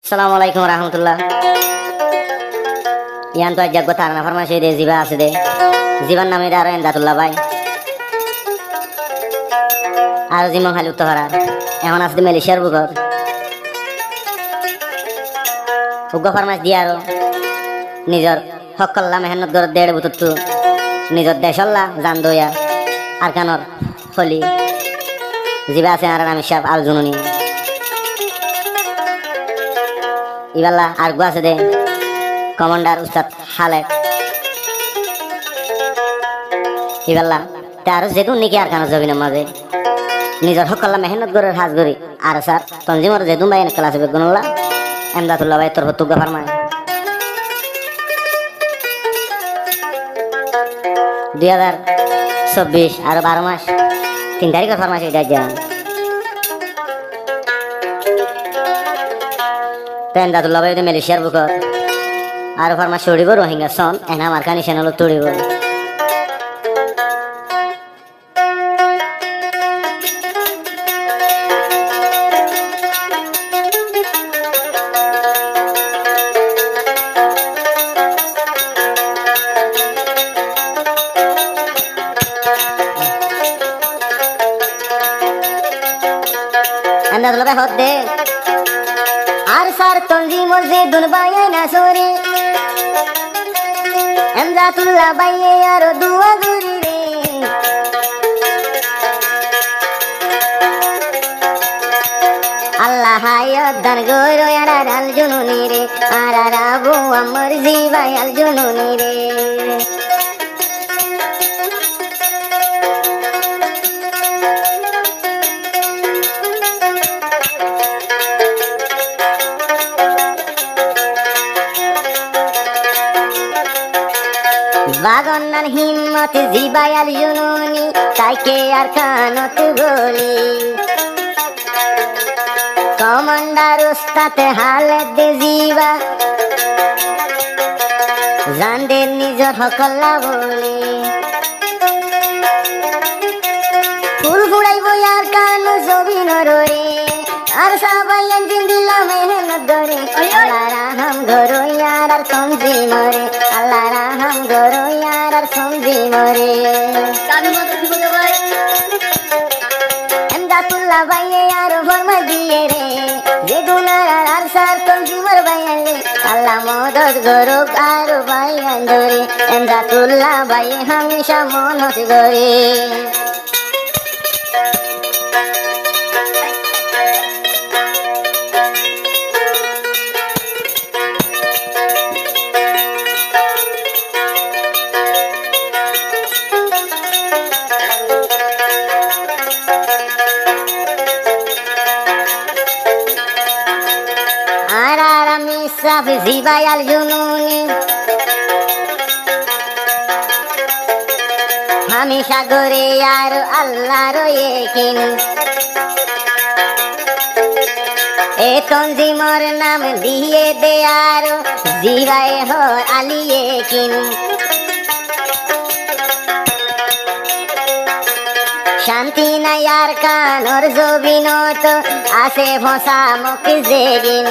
Assalamualaikum warahmatullah. Iyan to jaggo tarna farmasi de jiba আছে de jiban নামে আর এন্দাতুল্লাহ ভাই আর জিমন খালি উত্তরা এখন আছে মালয়েশিয়ার বুকর উগ্গ ফার্মাস দিয়ারো নিজর হকল্লা মেহনত করে দেড় বুতুতু নিজর দেশল্লা জান দয়া আর কানর ফলি জিবা আছে আর আমি সাহেব আল জুনুনি ইবাল্লা আর গো আছে দে কমান্ডার উস্তাদ হালেক ইবাল্লা তার যেগুন নাকি আর কানো জবিনের মাঝে নিজের হকল্লা মেহনত করে হাজ করি আর স্যার তঞ্জিমর যেদুম ভাই ক্লাসে বেগুনল্লা এমদাতুল্লাহ ভাই তোর তুগা ফারমায় 2024 আর 12 মাস 3 তারিখের ফারমাইশ এটা যা এমদাতুল্লাহ ভাই মালয়েশিয়ার বুকর আর ফার্মাস ছড়িব রোহিঙ্গা সন এনা মার্কানি চ্যানেল তড়িব এমদাতুল্লাহ ভাই হদ দে আর সার তঞ্জিমর যে দুনবায়ে না সরে এমদাতুল্লাহ ভাইয়ে আর দুয়া গুরি রে আল্লাহ হায়াত দান গরো আর আল জুনুনি রে আর আবু আমর জিবাই আল জুনুনি রে বাগন্নার হিম্মত জিবাই আল জুনুনি তাইকে আর কানত গলি কমান্ডার উস্তাদ হালেদ দে জিবা জানদে নিজর হকল্লা বলি ফুল ফুড়াইব আর কানো জবিনর রে আর সবাই একদিন দিলা মেহনত ধরে আল্লাহ রাহম গরো ইয়ার আর সমঝি মরে আল্লাহ রাহম গরো ইয়ার আর সমঝি মরে এমদাতুল্লাহ ভাইয়ে আর ফরমা দিয়ে রে যে গুনার আর সার তঞ্জিমর ভাইয়ে আল্লাহ মদদ গরো আর ভাই ধরে এমদাতুল্লাহ ভাইয়ে হামেশা মনত করে সাফ জিবাই আল জুনুনি আমি সাগরে আর আল্লাহর ইকিন এ তঞ্জিমর নাম দিয়ে দে আর জিবাই হ আলী ইকিন শান্তি নাই আর কানর জবিনত আসে ভসা মুখ জেগিন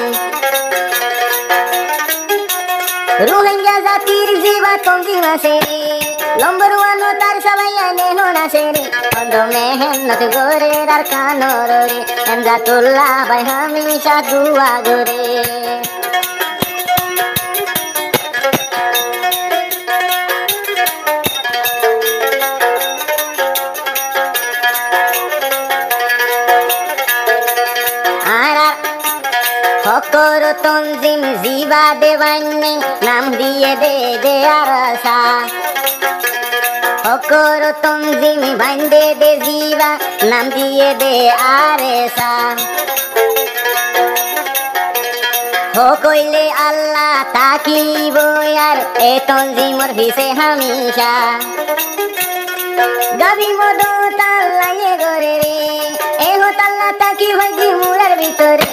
রোহিঙ্গা জাতির জিবা তঞ্জিম আছে রে নম্বর ওয়ান তার সবাই আনে হন আছে রে অন্ধ মেহনত করে আর কানর রে এমদাতুল্লাহ ভাই হামেশা দুয়া করে হকর তঞ্জিম জিবা দেবান্নে নাম দিয়ে দে আরসা হকর তঞ্জিম বান্দে দে জিবা নাম দিয়ে দে আরেসা হো কইলে আল্লাহ তাকিব আর এ তঞ্জিমর ভিসে হামেশা গাবি মদো তাল্লায়ে গরে রে এ হো তাল্লা তাকি ভাজি মুরার ভিতরে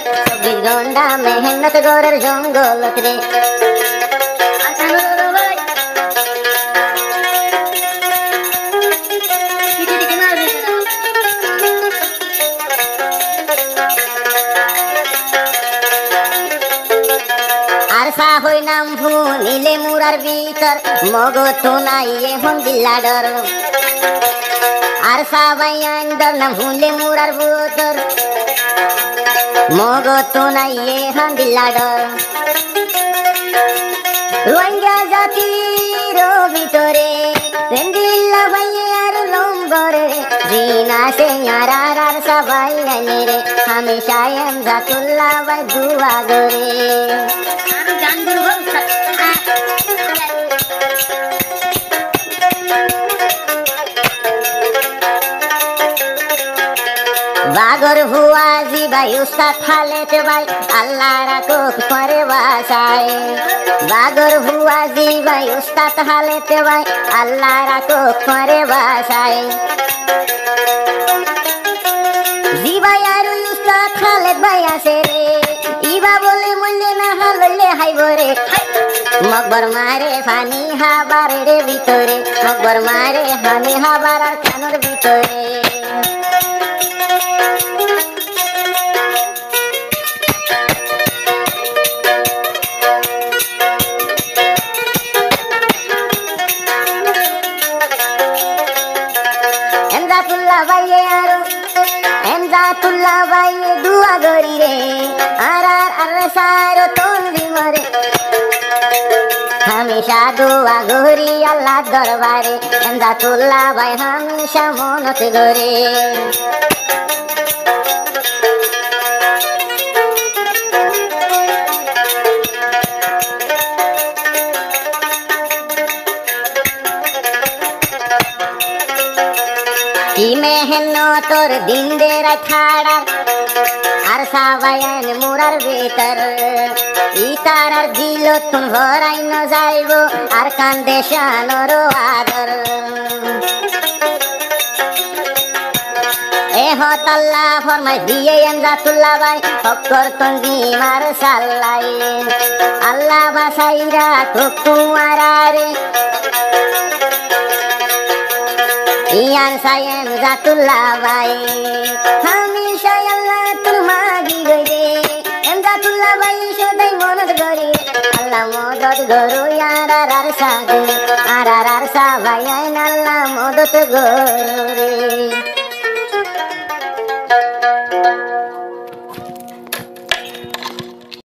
24 ঘন্টা মেহনত গরের জঙ্গলত রে সা হই নাম ফুনিলে মুরার ভিতর মগো তো নাই এখন দিল্লা ডর আর সা বাইয়ান ডর নাম ফুনিলে মুরার ভিতর মগো তো নাই এখন দিল্লা ডর রোহিঙ্গা জাতির ভিতরে দিল্লা ভাইয়ে আর লম্বরে জিনা সে আর সবাই আনে রে হামেশা এমদাদুল্লাহ ভাই দুয়া করে বাগর ভুয়াজি ভাই উস্তাদ খালেদ ভাই আল্লাহ রাখো করে বাসায় বাগর ভুয়াজি ভাই উস্তাদ খালেদ ভাই আল্লাহ রাখো করে বাসায় জি ভাই আর উস্তাদ খালেদ ভাই আছে রে ইবা বলে মনে না হাললে হাইব রে মকবর মারে ফানি হাবার রে ভিতরে মকবর মারে ফানি হাবার আর কানোর ভিতরে এমদাদুল্লাহ ভাই দুয়া গরি রে আর সারো তন্দি মরে হামেশা দুয়া গরি আল্লাহ দরবারে এমদাদুল্লাহ ভাই হামেশা মনত গরে কি মেহনতর দিন দে রাখাড়ার আর সাবায়ান মুরার ভিতর ইতারার দিল তুন ভরাই ন যাইব আর কান্দে শানর আদর এ হতাল্লাহ ফরমাই দিয়ে এমদাদুল্লাহ ভাই ফকর তন্দি মার সাল্লাই আল্লাহ বাসাইরা কুকুয়ারে ইয়ান সায়েম জাতুল্লাহ ভাই হামেশা আল্লাহ তোর মাগি গরে এমদাদুল্লাহ ভাই সদাই মনত গরে আল্লাহ মদত গরো ইয়ার আর সাগু আর সা ভাই আল্লাহ মদত গরে